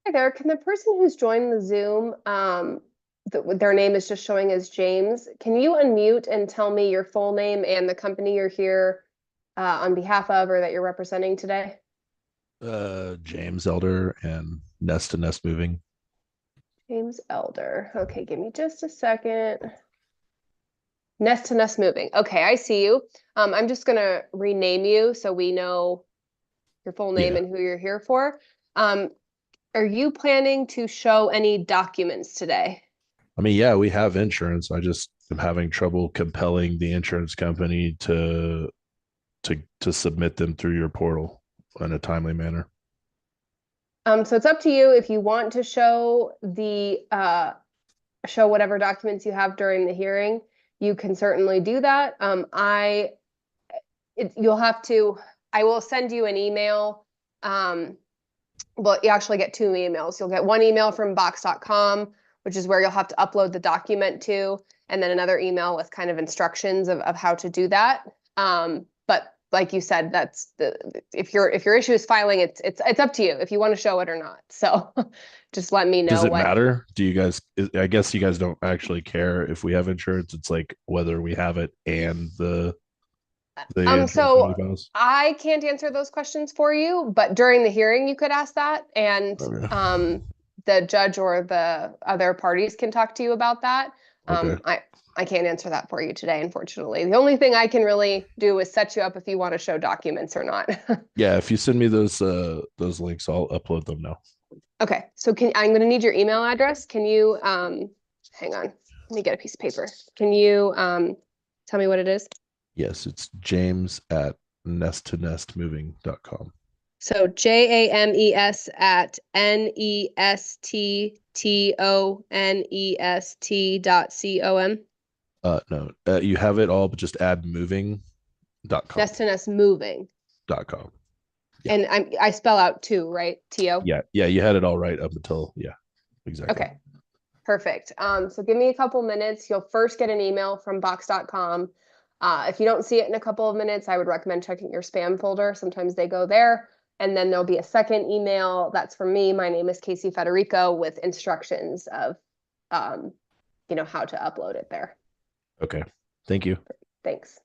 Hi there. Can the person who's joined the Zoom, their name is just showing as James. Can you unmute and tell me your full name and the company you're here on behalf of or that you're representing today? James Elder and Nest to Nest Moving. James Elder. Okay, give me just a second. Nest to Nest Moving. Okay, I see you. I'm just gonna rename you so we know your full name Yeah. and who you're here for. Um, are you planning to show any documents today? I mean, yeah, we have insurance. I just am having trouble compelling the insurance company to submit them through your portal in a timely manner. So it's up to you if you want to show show whatever documents you have during the hearing. You can certainly do that. You'll have to. I will send you an email. Well, you actually get two emails. You'll get one email from box.com, which is where you'll have to upload the document to, and then another email with kind of instructions of how to do that. But like you said, that's if your issue is filing, it's up to you if you want to show it or not. So just let me Does know it what. matter? Do you guys, I guess you guys don't actually care if we have insurance. It's like whether we have it and the insurance company So files. I can't answer those questions for you, but during the hearing you could ask that, and Okay. the judge or the other parties can talk to you about that. Okay. I can't answer that for you today, unfortunately. The only thing I can really do is set you up if you want to show documents or not. Yeah, if you send me those links, I'll upload them now. Okay, so I'm going to need your email address. Can you hang on? Let me get a piece of paper. Can you tell me what it is? Yes, it's James at nesttonestmoving.com. So JAMES at NESTTONEST.com. No, you have it all, but just add moving.com. Nest to Nest Moving. .com. Yeah. And I spell out two, right? TO. Yeah. Yeah. You had it all right up until, yeah, exactly. Okay, perfect. So give me a couple minutes. You'll first get an email from box.com. If you don't see it in a couple of minutes, I would recommend checking your spam folder. Sometimes they go there. And then there'll be a second email that's from me. My name is Casey Federico with instructions of, um, how to upload it there. Okay. Thank you. Thanks.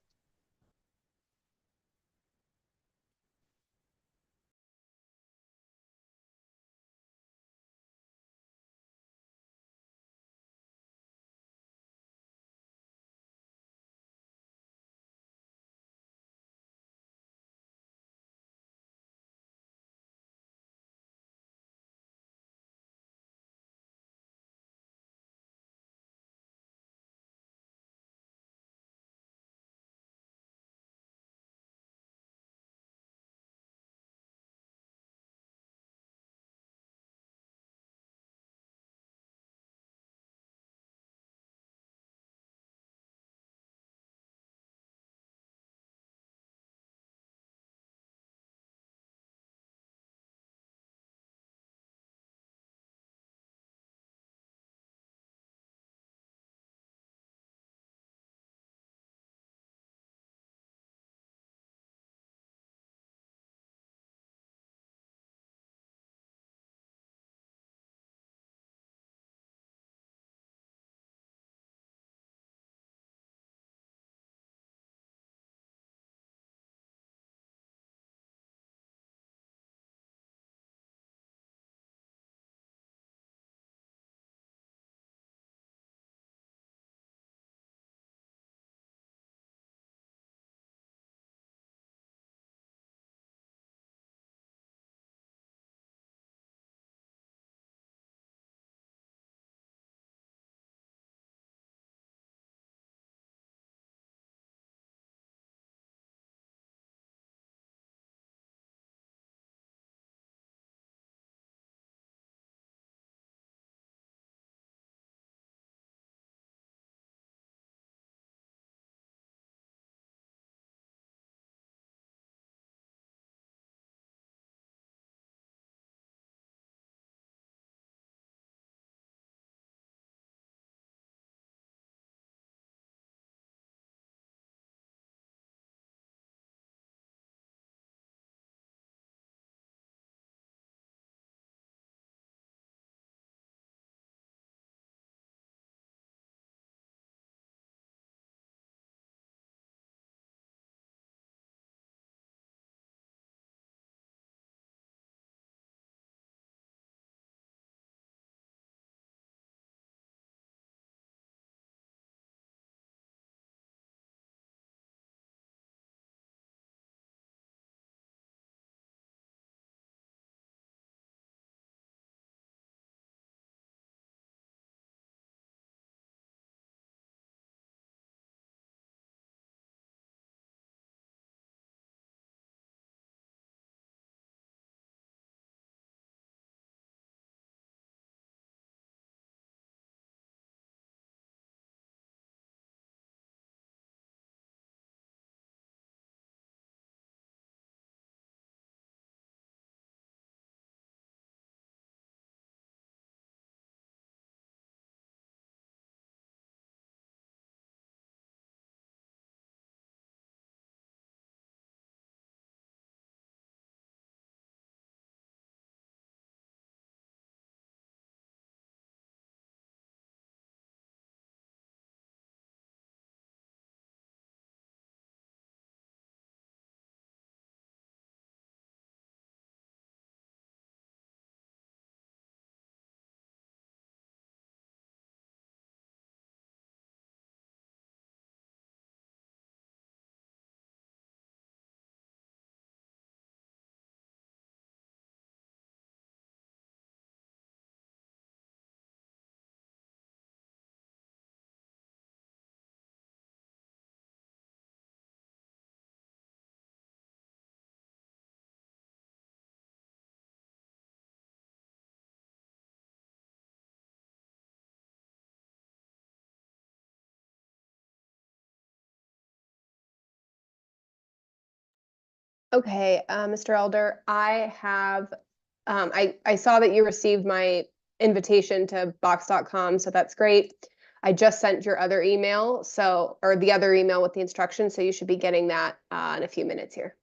Okay, Mr. Elder, I saw that you received my invitation to box.com, so that's great. I just sent your other email, or the other email with the instructions, so you should be getting that in a few minutes here.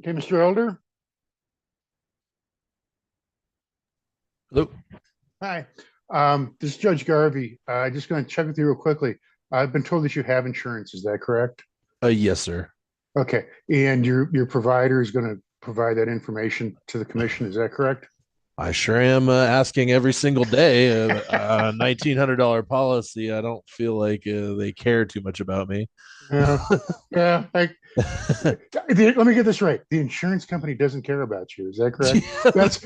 Okay, Mr. Elder. Hello. Hi. This is Judge Garvey. Just going to check with you real quickly. I've been told that you have insurance. Is that correct? Yes, sir. Okay. And your provider is going to provide that information to the commission. Is that correct? I sure am asking every single day. A $1,900 policy. I don't feel like they care too much about me. Yeah. Yeah. Let me get this right. The insurance company doesn't care about you. Is that correct?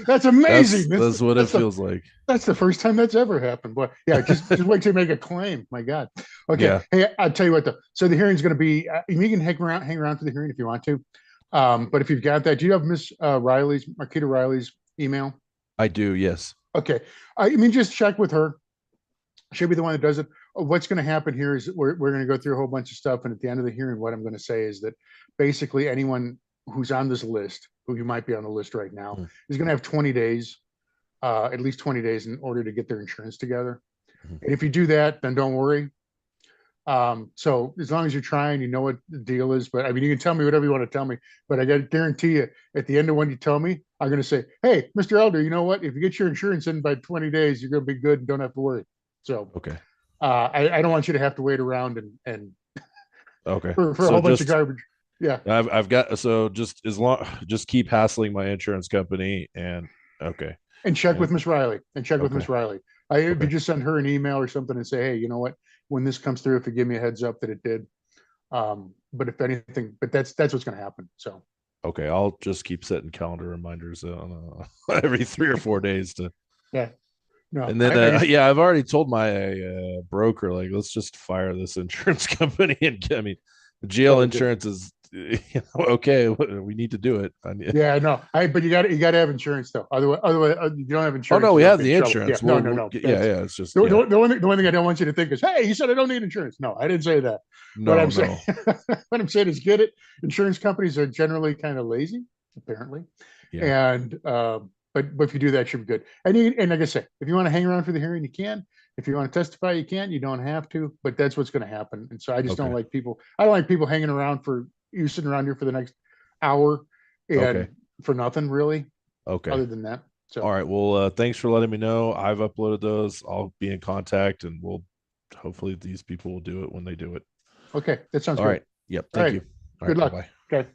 That's amazing. That's what it feels like. That's the first time that's ever happened. Boy, yeah, just wait till you make a claim. My God. Okay. Yeah. Hey, I'll tell you what though. So the hearing's going to be. You can hang around for the hearing if you want to. But if you've got that, do you have Miss Marquita Riley's email? I do. Yes. Okay. I mean, just check with her. She'll be the one that does it. What's going to happen here is we're going to go through a whole bunch of stuff, and at the end of the hearing, what I'm going to say is that basically anyone who's on this list, who you might be on the list right now, is going to have 20 days, at least 20 days, in order to get their insurance together. And if you do that, then don't worry. So as long as you're trying, you know what the deal is. But I mean, you can tell me whatever you want to tell me. But I got to guarantee you, at the end of when you tell me, I'm going to say, "Hey, Mr. Elder, you know what? If you get your insurance in by 20 days, you're going to be good and don't have to worry." So okay. I don't want you to have to wait around and okay for a whole bunch of garbage. Yeah. I've got just keep hassling my insurance company and okay. And check with Miss Riley. If you Okay. just send her an email or something and say, "Hey, you know what? When this comes through, if you give me a heads up that it did." But if anything, but that's what's going to happen. So Okay, I'll just keep setting calendar reminders on every 3 or 4 days to. yeah. No, And then yeah, I've already told my broker, like, let's just fire this insurance company and I mean, the GL insurance is okay. We need to do it. Yeah, no, but you got to have insurance though. Otherwise, you don't have insurance. Oh no, we have the insurance. Yeah, no. Yeah. It's just the one thing I don't want you to think is, hey, you said I don't need insurance. No, I didn't say that. No, what I'm saying, what I'm saying is, get it. Insurance companies are generally kind of lazy, apparently, and but if you do that, you're good. And like I said, if you want to hang around for the hearing, you can. If you want to testify, you can. You don't have to, but that's what's going to happen. And so I just don't like people. I don't like people hanging around for you sitting around here for the next hour and for nothing really. Okay. Other than that. So all right. Well, thanks for letting me know. I've uploaded those. I'll be in contact and hopefully these people will do it when they do it. Okay. That sounds all good. Right. Yep. Thank you. All good luck. Bye. Okay.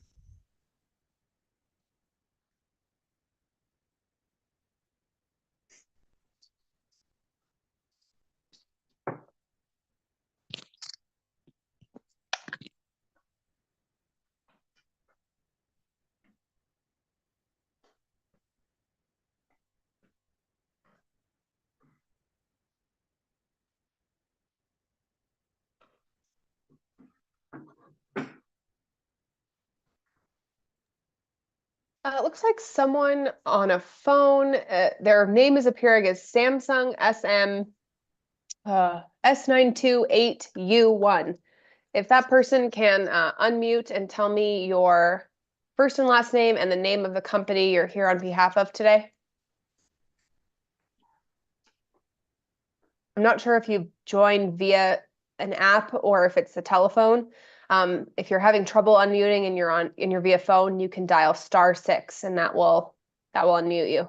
It looks like someone on a phone, their name is appearing as Samsung SM S928U1. If that person can unmute and tell me your first and last name and the name of the company you're here on behalf of today. I'm not sure if you've joined via an app or if it's the telephone. If you're having trouble unmuting and you're via phone, you can dial *6 and that will unmute you.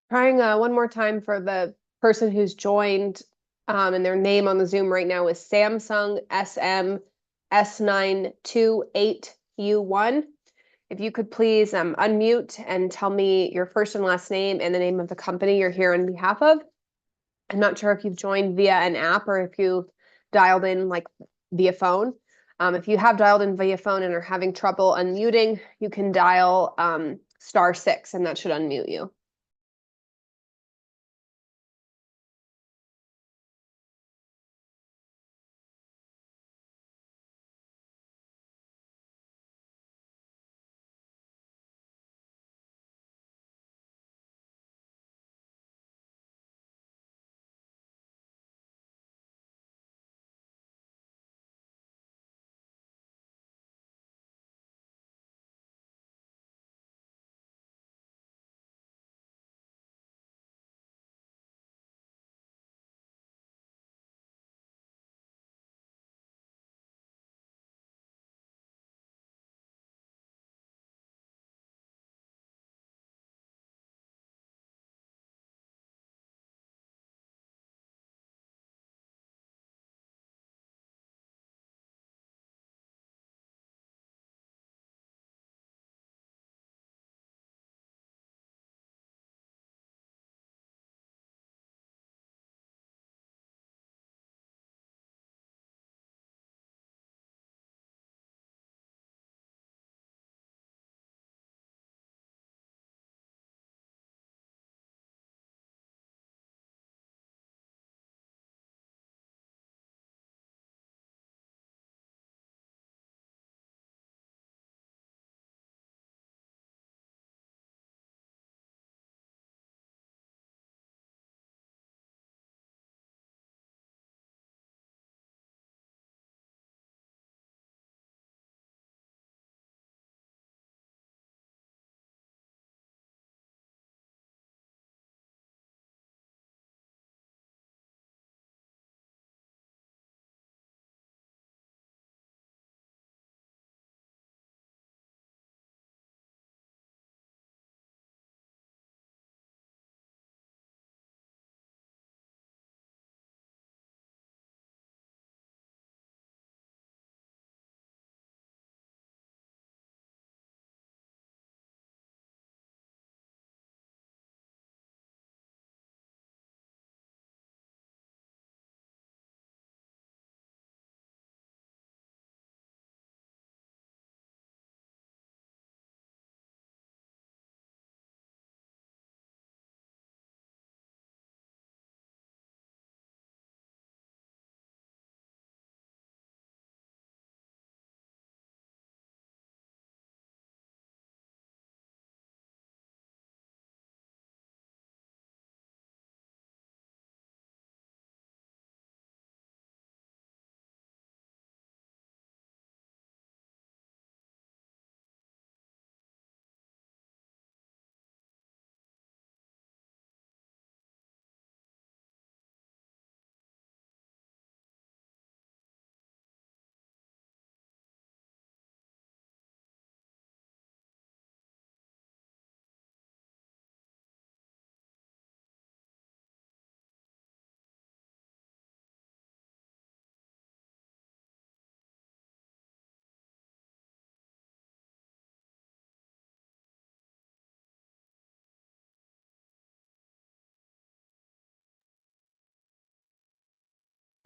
Trying one more time for the person who's joined, and their name on the Zoom right now is Samsung SM S928U1. If you could please unmute and tell me your first and last name and the name of the company you're here on behalf of. I'm not sure if you've joined via an app or if you've dialed in like via phone. If you have dialed in via phone and are having trouble unmuting, you can dial *6 and that should unmute you.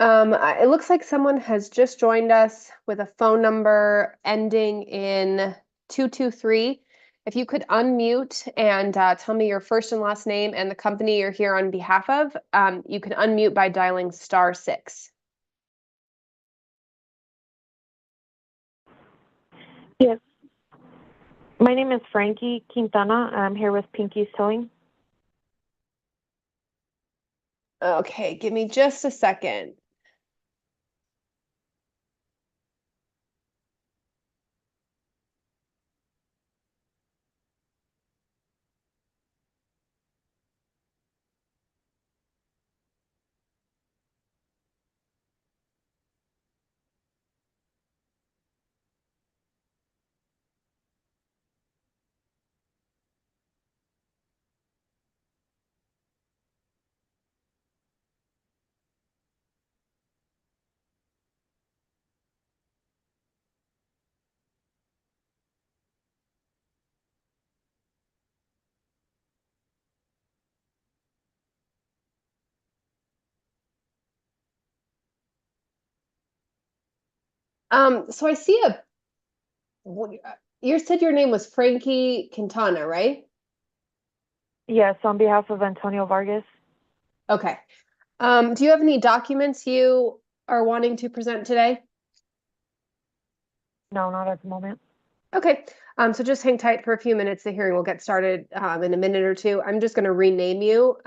It looks like someone has just joined us with a phone number ending in 223. If you could unmute and tell me your first and last name and the company you're here on behalf of, you can unmute by dialing *6. Yes. My name is Frankie Quintana. I'm here with Pinky's Towing. Okay, give me just a second. So I see you said your name was Frankie Quintana, right? Yes, on behalf of Antonio Vargas. Okay. Do you have any documents you are wanting to present today? No, not at the moment. Okay. So just hang tight for a few minutes. The hearing will get started in a minute or two. I'm just going to rename you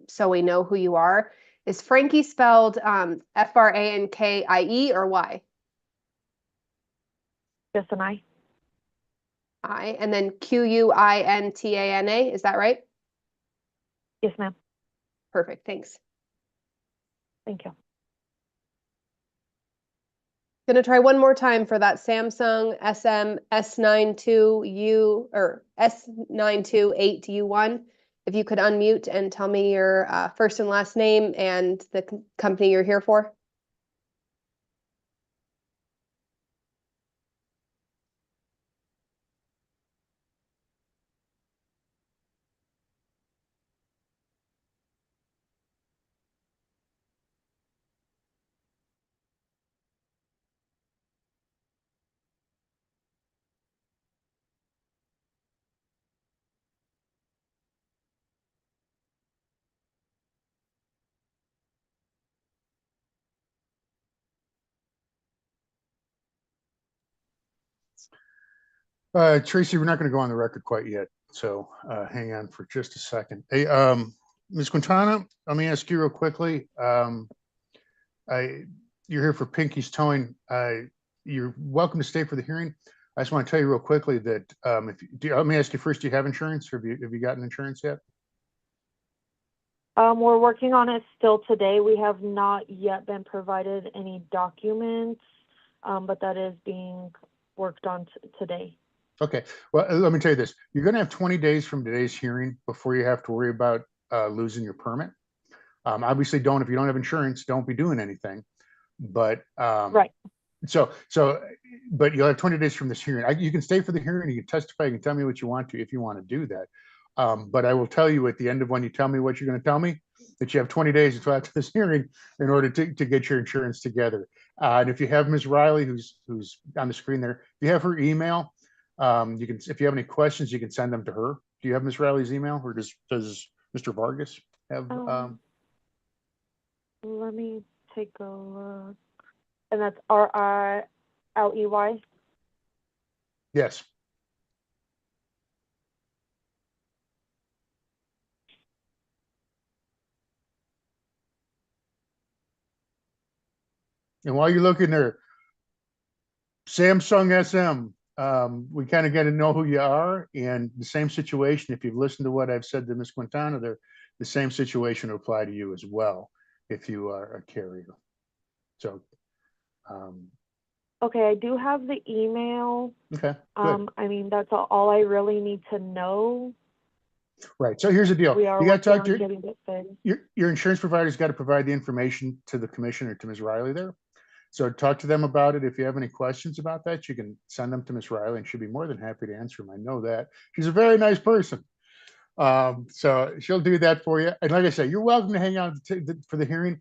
so we know who you are. Is Frankie spelled Frankie or Y? Just an I. I, and then Quintana. Is that right? Yes, ma'am. Perfect. Thanks. Thank you. Gonna try one more time for that Samsung SM S92U or S928U1. If you could unmute and tell me your first and last name and the company you're here for. Tracy, we're not going to go on the record quite yet, so hang on for just a second. Hey, Ms. Quintana, let me ask you real quickly. You're here for Pinky's Towing. You're welcome to stay for the hearing. I just want to tell you real quickly that let me ask you first, do you have insurance, or have you gotten insurance yet? We're working on it still today. We have not yet been provided any documents, but that is being worked on today. Okay, well, let me tell you this. You're going to have 20 days from today's hearing before you have to worry about losing your permit. Obviously, if you don't have insurance, don't be doing anything. But Right. But you'll have 20 days from this hearing. You can stay for the hearing. You can testify. You can tell me what you want to if you want to do that. But I will tell you at the end of when you tell me what you're going to tell me that you have 20 days until after this hearing in order to get your insurance together. And if you have Ms. Riley, who's on the screen there, if you have her email, you can. If you have any questions, you can send them to her. Do you have Ms. Riley's email, or does Mr. Vargas have? Let me take a look. And that's RILEY. Yes. And while you're looking there, Samsung SM, we kind of get to know who you are, and the same situation. If you've listened to what I've said to Ms. Quintana, the same situation will apply to you as well if you are a carrier. So, Okay, I do have the email. okay, good. I mean, that's all I really need to know. Right. So here's the deal. We are You got to talk working to on getting it fixed. your insurance provider's got to provide the information to the commissioner, to Ms. Riley there. So talk to them about it. If you have any questions about that, you can send them to Ms. Riley, and she'll be more than happy to answer them. I know that. She's a very nice person. So she'll do that for you. And like I say, you're welcome to hang out for the hearing.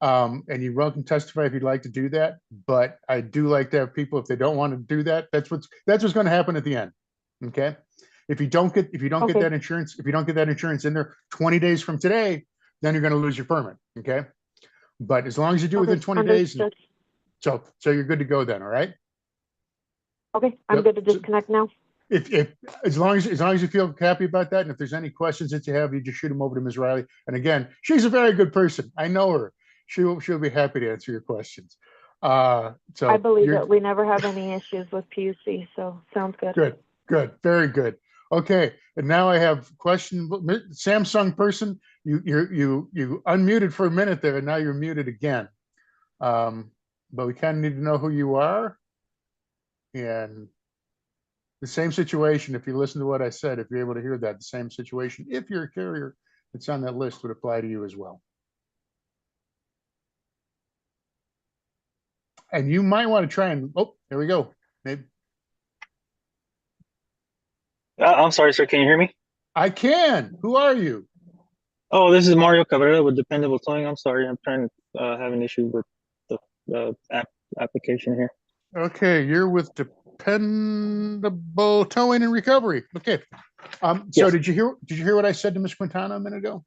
And you're welcome to testify if you'd like to do that. But I do like to have people, if they don't want to do that, that's what's going to happen at the end. Okay. If you don't get that insurance, if you don't get that insurance in there 20 days from today, then you're going to lose your permit. Okay. But as long as you do within 20 days, so you're good to go then. All right. Okay. I'm good to disconnect now. If as long as you feel happy about that, and if there's any questions that you have, you just shoot them over to Ms. Riley. And again, she's a very good person. I know her. She'll be happy to answer your questions. So I believe it. We never have any issues with PUC, so sounds good. Good, very good. Okay, and now I have question. Samsung person, you unmuted for a minute there, and now you're muted again. But we kind of need to know who you are, and the same situation. If you listen to what I said, if you're able to hear that, the same situation, if you're a carrier that's on that list, would apply to you as well. And you might want to try and, oh, there we go. Maybe. I'm sorry, sir. Can you hear me? I can. Who are you? Oh, this is Mario Cabrera with Dependable Towing. I'm sorry. I'm trying to have an issue with the application here. Okay, you're with Dependable Towing and Recovery. Okay. So Yes. did you hear what I said to Ms. Quintana a minute ago?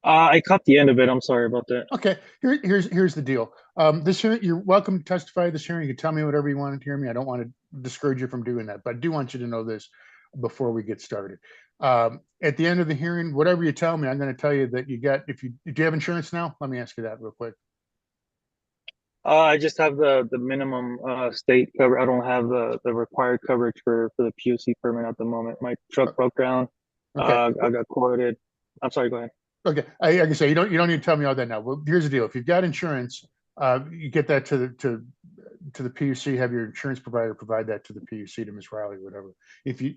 I caught the end of it. I'm sorry about that. Okay, here's the deal. This hearing, you're welcome to testify this hearing. You can tell me whatever you want to hear me. I don't want to discourage you from doing that, but I do want you to know this before we get started. At the end of the hearing, whatever you tell me, I'm going to tell you that do you have insurance now? Let me ask you that real quick. I just have the minimum state cover. I don't have the required coverage for the POC permit at the moment. My truck broke down. Okay. I got quoted. I'm sorry. Go ahead. Okay, I can say you don't need to tell me all that now. Well, here's the deal: if you've got insurance, you get that to the PUC. Have your insurance provider provide that to the PUC, to Ms. Riley, whatever. If you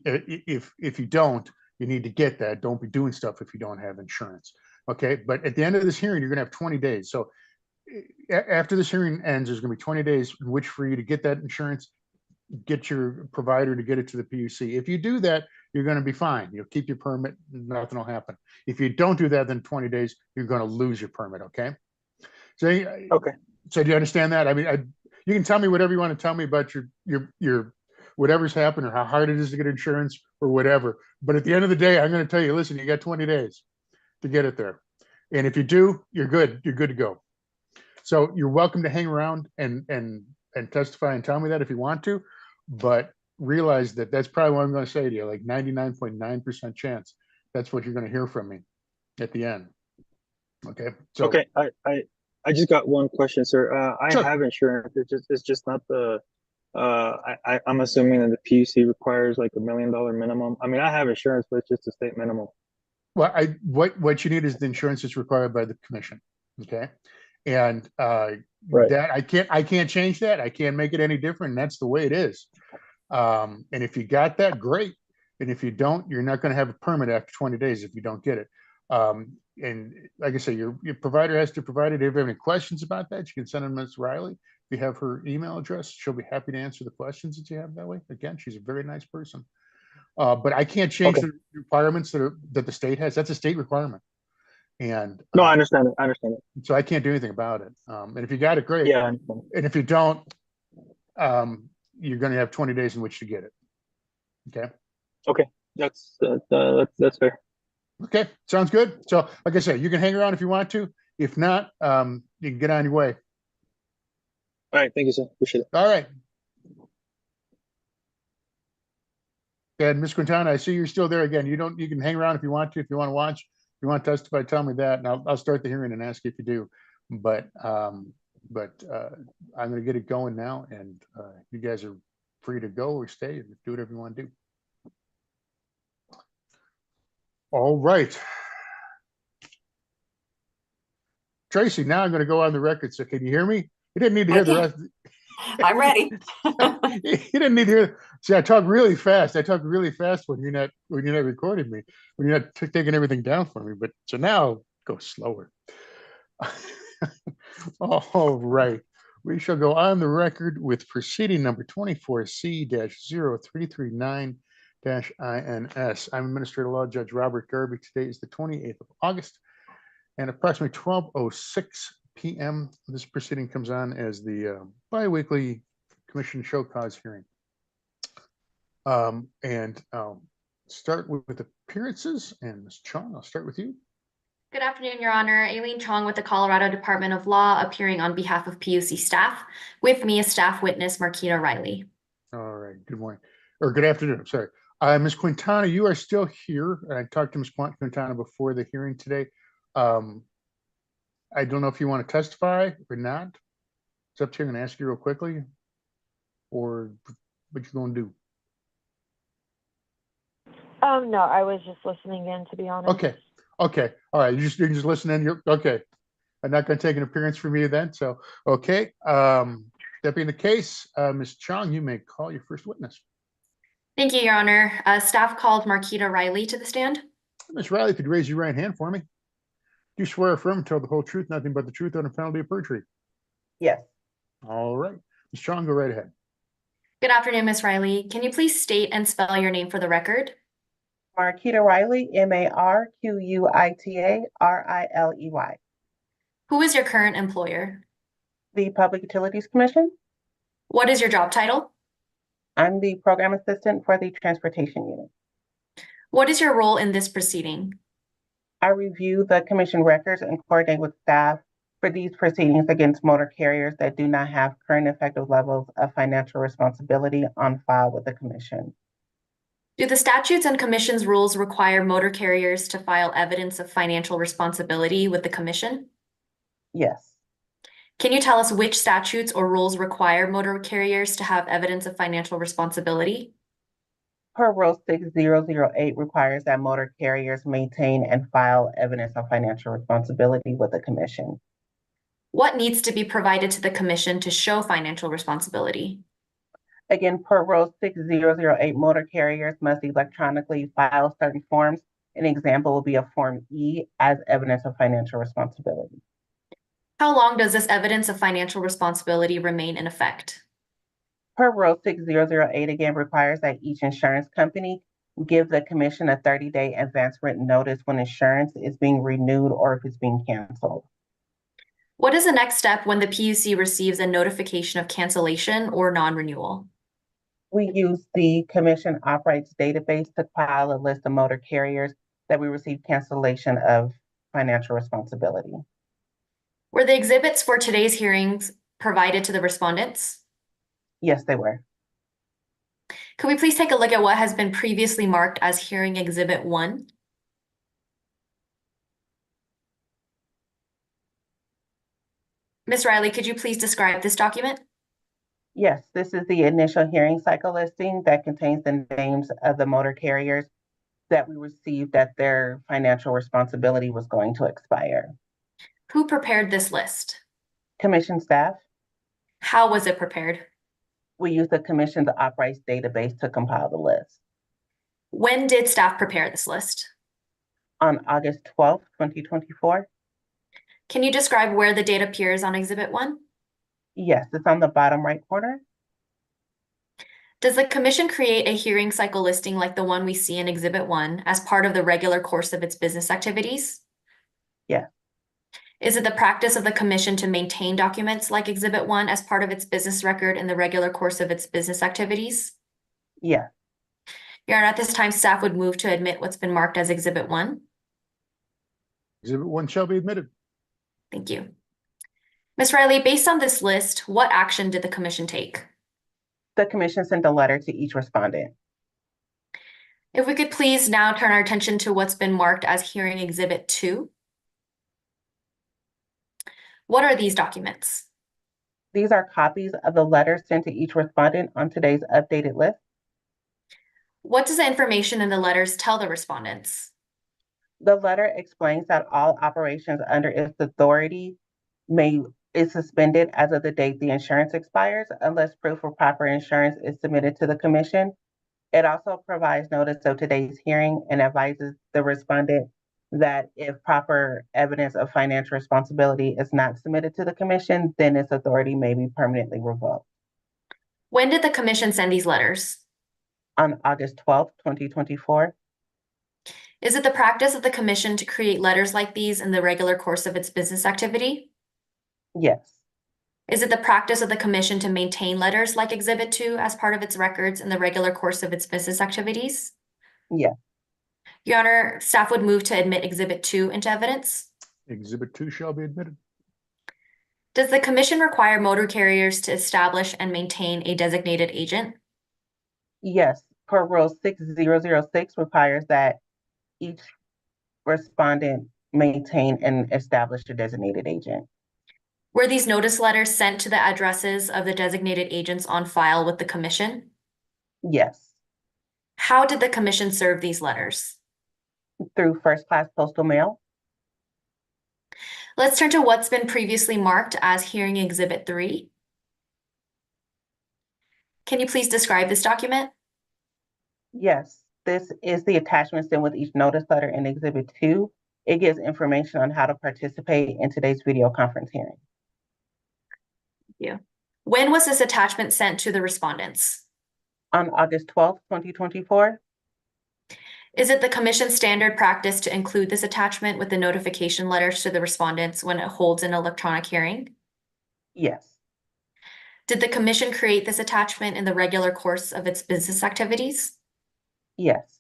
don't, you need to get that. Don't be doing stuff if you don't have insurance. Okay, but at the end of this hearing, you're going to have 20 days. So after this hearing ends, there's going to be 20 days in which for you to get that insurance, get your provider to get it to the PUC. If you do that, you're going to be fine. You'll keep your permit. Nothing will happen. If you don't do that, then 20 days, you're going to lose your permit. Okay. So, Okay. So do you understand that? I mean, you can tell me whatever you want to tell me about your whatever's happened or how hard it is to get insurance or whatever. But at the end of the day, I'm going to tell you, listen, you got 20 days to get it there. And if you do, you're good. You're good to go. So you're welcome to hang around and testify and tell me that if you want to, but realize that that's probably what I'm going to say to you, like 99.9% chance that's what you're going to hear from me at the end. Okay. So Okay. I just got one question, sir. I Sure. have insurance. It's just not the. I'm assuming that the PUC requires like $1 million minimum. I mean, I have insurance, but it's just a state minimum. Well, what you need is the insurance that's required by the commission. Okay. And Right. that I can't change that. I can't make it any different. And that's the way it is. And if you got that, great. And if you don't, you're not going to have a permit after 20 days if you don't get it. And like I say, your provider has to provide it. If you have any questions about that, you can send them to Ms. Riley. If you have her email address, she'll be happy to answer the questions that you have that way. Again, she's a very nice person. But I can't change Okay. the requirements that the state has. That's a state requirement. And No, I understand it. I understand it. so I can't do anything about it. And if you got it, great. Yeah, I understand. And if you don't, you're going to have 20 days in which to get it. Okay. Okay, that's fair. Okay. Sounds good. So like I said, you can hang around if you want to. If not, you can get on your way. All right, thank you, sir. Appreciate it. All right. And Ms. Quintana, I see you're still there again. You can hang around if you want to, if you want to watch, if you want to testify, tell me that, and I'll start the hearing and ask you if you do. But I'm going to get it going now, and you guys are free to go or stay and do whatever you want to do. All right. Tracy, now I'm going to go on the record. So can you hear me? You didn't need to hear the rest. I'm ready. You didn't need to hear. See, I talk really fast. I talk really fast when you're not recording me, when you're not taking everything down for me. But so now go slower. All right. We shall go on the record with proceeding number 24C-0339-INS. I'm Administrative Law Judge Robert Garby. Today is the 28th of August and approximately 12:06 p.m. This proceeding comes on as the biweekly commission show cause hearing. And I'll start with appearances. And Ms. Chong, I'll start with you. Good afternoon, Your Honor. Aileen Chong with the Colorado Department of Law, appearing on behalf of PUC staff. With me is staff witness Marquita Riley. All right. Good morning, or good afternoon. I'm sorry. Ms. Quintana, you are still here. I talked to Ms. Quintana before the hearing today. I don't know if you want to testify or not. It's up to you. I'm going to ask you real quickly, or what you're going to do. No, I was just listening in, to be honest. Okay. All right. You're just listening. You're okay. I'm not going to take an appearance from you then. So, okay. That being the case, Ms. Chong, you may call your first witness. Thank you, Your Honor. Staff called Marquita Riley to the stand. Ms. Riley, could you raise your right hand for me? Do you swear or affirm to tell the whole truth, nothing but the truth, under penalty of perjury? Yes. All right. Ms. Chong, go right ahead. Good afternoon, Ms. Riley. Can you please state and spell your name for the record? Marquita Riley, MARQUITA RILEY. Who is your current employer? The Public Utilities Commission. What is your job title? I'm the program assistant for the transportation unit. What is your role in this proceeding? I review the commission records and coordinate with staff for these proceedings against motor carriers that do not have current effective levels of financial responsibility on file with the commission. Do the statutes and commission's rules require motor carriers to file evidence of financial responsibility with the commission? Yes. Can you tell us which statutes or rules require motor carriers to have evidence of financial responsibility? Per Rule 6008 requires that motor carriers maintain and file evidence of financial responsibility with the commission. What needs to be provided to the commission to show financial responsibility? Again, per Rule 6008, motor carriers must electronically file certain forms. An example will be a Form E as evidence of financial responsibility. How long does this evidence of financial responsibility remain in effect? Per Rule 6008 again requires that each insurance company give the commission a 30-day advance written notice when insurance is being renewed or if it's being canceled. What is the next step when the PUC receives a notification of cancellation or non-renewal? We use the commission operates database to compile a list of motor carriers that we receive cancellation of financial responsibility. Were the exhibits for today's hearings provided to the respondents? Yes, they were. Could we please take a look at what has been previously marked as hearing exhibit 1? Ms. Riley, could you please describe this document? Yes, this is the initial hearing cycle listing that contains the names of the motor carriers that we received that their financial responsibility was going to expire. Who prepared this list? Commission staff. How was it prepared? We use the commission's operates database to compile the list. When did staff prepare this list? On August 12th, 2024. Can you describe where the date appears on exhibit 1? Yes, it's on the bottom right corner. Does the commission create a hearing cycle listing like the one we see in exhibit 1 as part of the regular course of its business activities? Yes. Is it the practice of the commission to maintain documents like exhibit 1 as part of its business record in the regular course of its business activities? Yes. Your Honor, at this time, staff would move to admit what's been marked as exhibit 1. Exhibit 1 shall be admitted. Thank you. Ms. Riley, based on this list, what action did the commission take? The commission sent a letter to each respondent. If we could please now turn our attention to what's been marked as hearing exhibit 2. What are these documents? These are copies of the letters sent to each respondent on today's updated list. What does the information in the letters tell the respondents? The letter explains that all operations under its authority is suspended as of the date the insurance expires unless proof of proper insurance is submitted to the commission. It also provides notice of today's hearing and advises the respondent that if proper evidence of financial responsibility is not submitted to the commission, then its authority may be permanently revoked. When did the commission send these letters? On August 12th, 2024. Is it the practice of the commission to create letters like these in the regular course of its business activity? Yes. Is it the practice of the commission to maintain letters like exhibit 2 as part of its records in the regular course of its business activities? Yes. Your Honor, staff would move to admit exhibit 2 into evidence. Exhibit 2 shall be admitted. Does the commission require motor carriers to establish and maintain a designated agent? Yes. Per Rule 6006 requires that each respondent maintain and establish a designated agent. Were these notice letters sent to the addresses of the designated agents on file with the commission? Yes. How did the commission serve these letters? Through first class postal mail. Let's turn to what's been previously marked as hearing exhibit 3. Can you please describe this document? Yes, this is the attachment sent with each notice letter in exhibit 2. It gives information on how to participate in today's video conference hearing. Yeah. When was this attachment sent to the respondents? On August 12th, 2024. Is it the commission's standard practice to include this attachment with the notification letters to the respondents when it holds an electronic hearing? Yes. Did the commission create this attachment in the regular course of its business activities? Yes.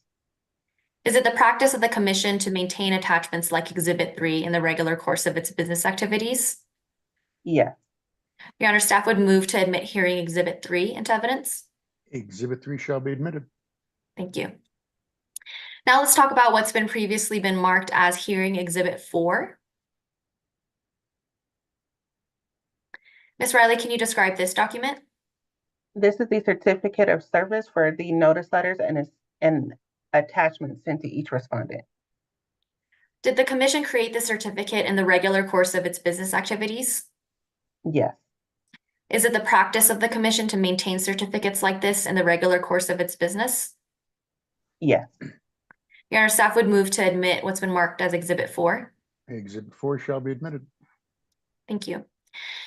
Is it the practice of the commission to maintain attachments like Exhibit 3 in the regular course of its business activities? Yes. Your Honor, staff would move to admit hearing Exhibit 3 into evidence. Exhibit 3 shall be admitted. Thank you. Now let's talk about what's previously been marked as hearing Exhibit 4. Ms. Riley, can you describe this document? This is the certificate of service for the notice letters and attachments sent to each respondent. Did the commission create the certificate in the regular course of its business activities? Yes. Is it the practice of the commission to maintain certificates like this in the regular course of its business? Yes. Your Honor, staff would move to admit what's been marked as Exhibit 4. Exhibit 4 shall be admitted. Thank you.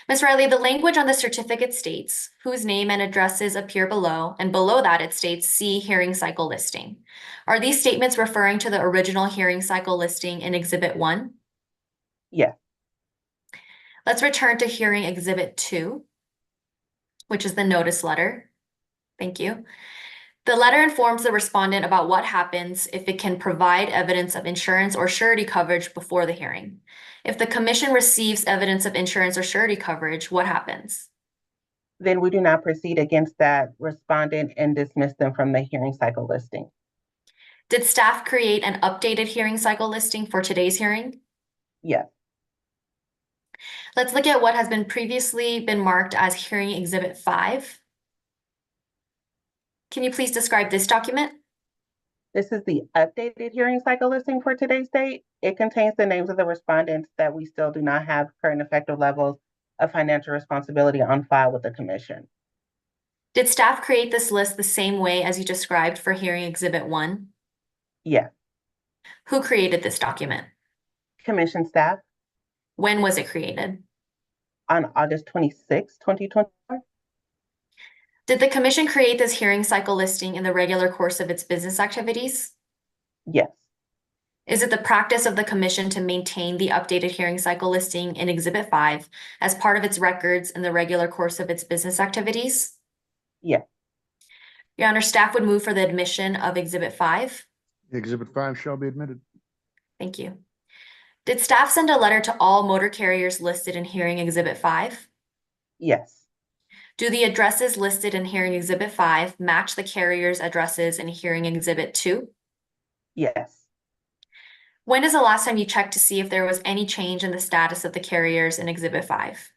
Ms. Riley, the language on the certificate states whose name and addresses appear below, and below that it states see hearing cycle listing. Are these statements referring to the original hearing cycle listing in Exhibit 1? Yes. Let's return to hearing Exhibit 2, which is the notice letter. Thank you. The letter informs the respondent about what happens if it can provide evidence of insurance or surety coverage before the hearing. If the commission receives evidence of insurance or surety coverage, what happens? Then we do not proceed against that respondent and dismiss them from the hearing cycle listing. Did staff create an updated hearing cycle listing for today's hearing? Yes. Let's look at what has been previously been marked as hearing Exhibit 5. Can you please describe this document? This is the updated hearing cycle listing for today's date. It contains the names of the respondents that we still do not have current effective levels of financial responsibility on file with the commission. Did staff create this list the same way as you described for hearing Exhibit 1? Yes. Who created this document? Commission staff When was it created? on August 26, 2024. Did the commission create this hearing cycle listing in the regular course of its business activities? Yes. Is it the practice of the commission to maintain the updated hearing cycle listing in Exhibit 5 as part of its records in the regular course of its business activities? Yes. Your Honor, staff would move for the admission of Exhibit 5. Exhibit 5 shall be admitted. Thank you. Did staff send a letter to all motor carriers listed in hearing Exhibit 5? Yes. Do the addresses listed in hearing Exhibit 5 match the carrier's addresses in hearing Exhibit 2? Yes. When is the last time you checked to see if there was any change in the status of the carriers in Exhibit 5?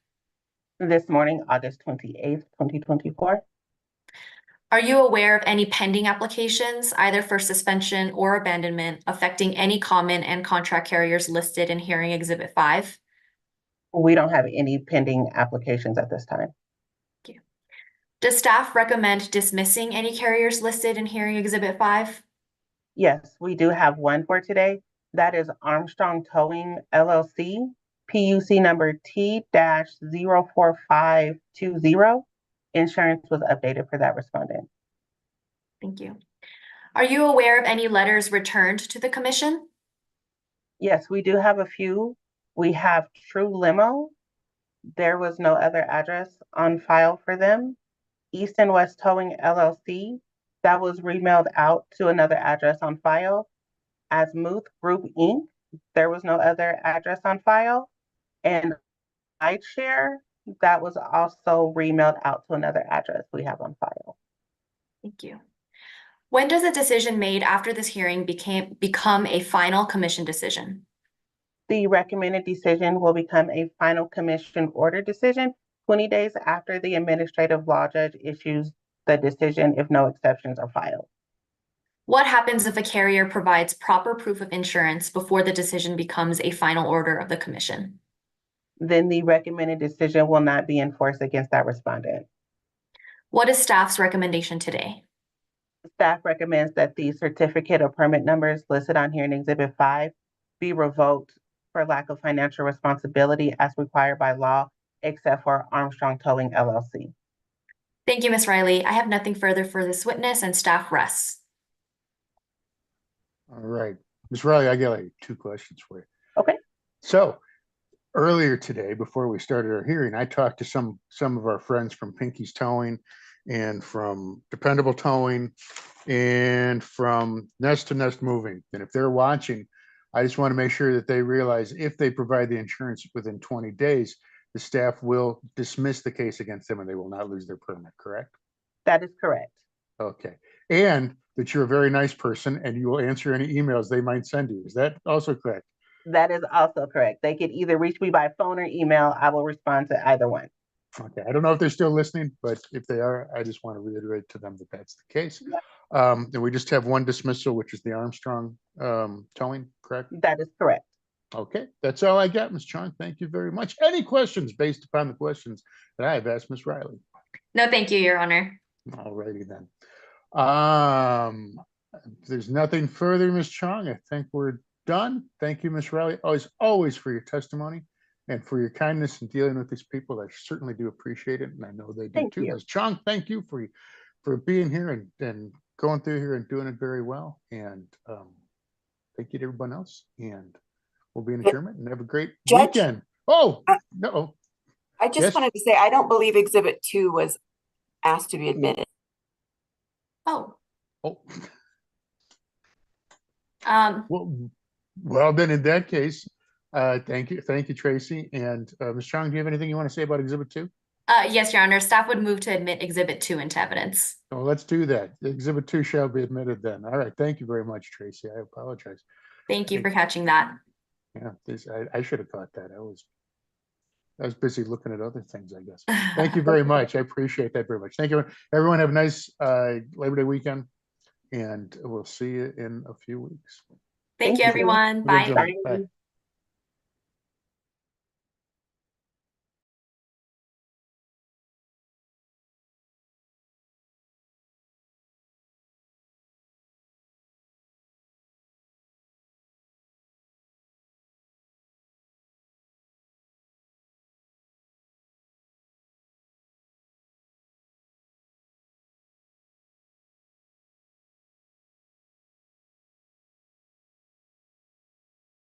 This morning, August 28th, 2024. Are you aware of any pending applications, either for suspension or abandonment, affecting any common and contract carriers listed in hearing Exhibit 5? We don't have any pending applications at this time. Thank you. Does staff recommend dismissing any carriers listed in hearing Exhibit 5? Yes, we do have one for today. That is Armstrong Towing LLC, PUC number T-04520. Insurance was updated for that respondent. Thank you. Are you aware of any letters returned to the commission? Yes, we do have a few. We have True Limo. There was no other address on file for them. East and West Towing LLC. That was remailed out to another address on file. Asmuth Group Inc. There was no other address on file. And iShare, that was also remailed out to another address we have on file. Thank you. When does a decision made after this hearing become a final commission decision? The recommended decision will become a final commission order decision 20 days after the administrative law judge issues the decision if no exceptions are filed. What happens if a carrier provides proper proof of insurance before the decision becomes a final order of the commission? Then the recommended decision will not be enforced against that respondent. What is staff's recommendation today? Staff recommends that the certificate of permit numbers listed on here in Exhibit 5 be revoked for lack of financial responsibility as required by law, except for Armstrong Towing LLC. Thank you, Ms. Riley. I have nothing further for this witness and staff rests. All right. Ms. Riley, I got like 2 questions for you. Okay. So earlier today, before we started our hearing, I talked to some of our friends from Pinky's Towing and from Dependable Towing and from Nest to Nest Moving. And if they're watching, I just want to make sure that they realize if they provide the insurance within 20 days, the staff will dismiss the case against them and they will not lose their permit, correct? That is correct. Okay. And that you're a very nice person and you will answer any emails they might send you. Is that also correct? That is also correct. They could either reach me by phone or email. I will respond to either one. Okay. I don't know if they're still listening, but if they are, I just want to reiterate to them that that's the case. And we just have one dismissal, which is the Armstrong towing, correct? That is correct. Okay. That's all I got, Ms. Chong. Thank you very much. Any questions based upon the questions that I have asked Ms. Riley? No, thank you, Your Honor. All righty then. If there's nothing further, Ms. Chong, I think we're done. Thank you, Ms. Riley, always for your testimony and for your kindness in dealing with these people. I certainly do appreciate it, and I know they do Thank too. you. Ms. Chong, thank you for being here and going through here and doing it very well. And thank you to everyone else. And we'll be in adjournment and have a great Judge? weekend. Oh, no. I just Yes? wanted to say, I don't believe Exhibit 2 was asked to be admitted. Oh, Oh, um, well, then in that case, thank you, Tracy. And Ms. Chong, do you have anything you want to say about Exhibit 2? yes, Your Honor, staff would move to admit Exhibit 2 into evidence. Well, let's do that. Exhibit 2 shall be admitted then. All right. Thank you very much, Tracy. I apologize. Thank you for catching that. Yeah, I should have caught that. I was busy looking at other things, I guess. Thank you very much. I appreciate that very much. Thank you. Everyone have a nice Labor Day weekend, and we'll see you in a few weeks. Thank you, everyone. We're Bye. adjourned. Bye.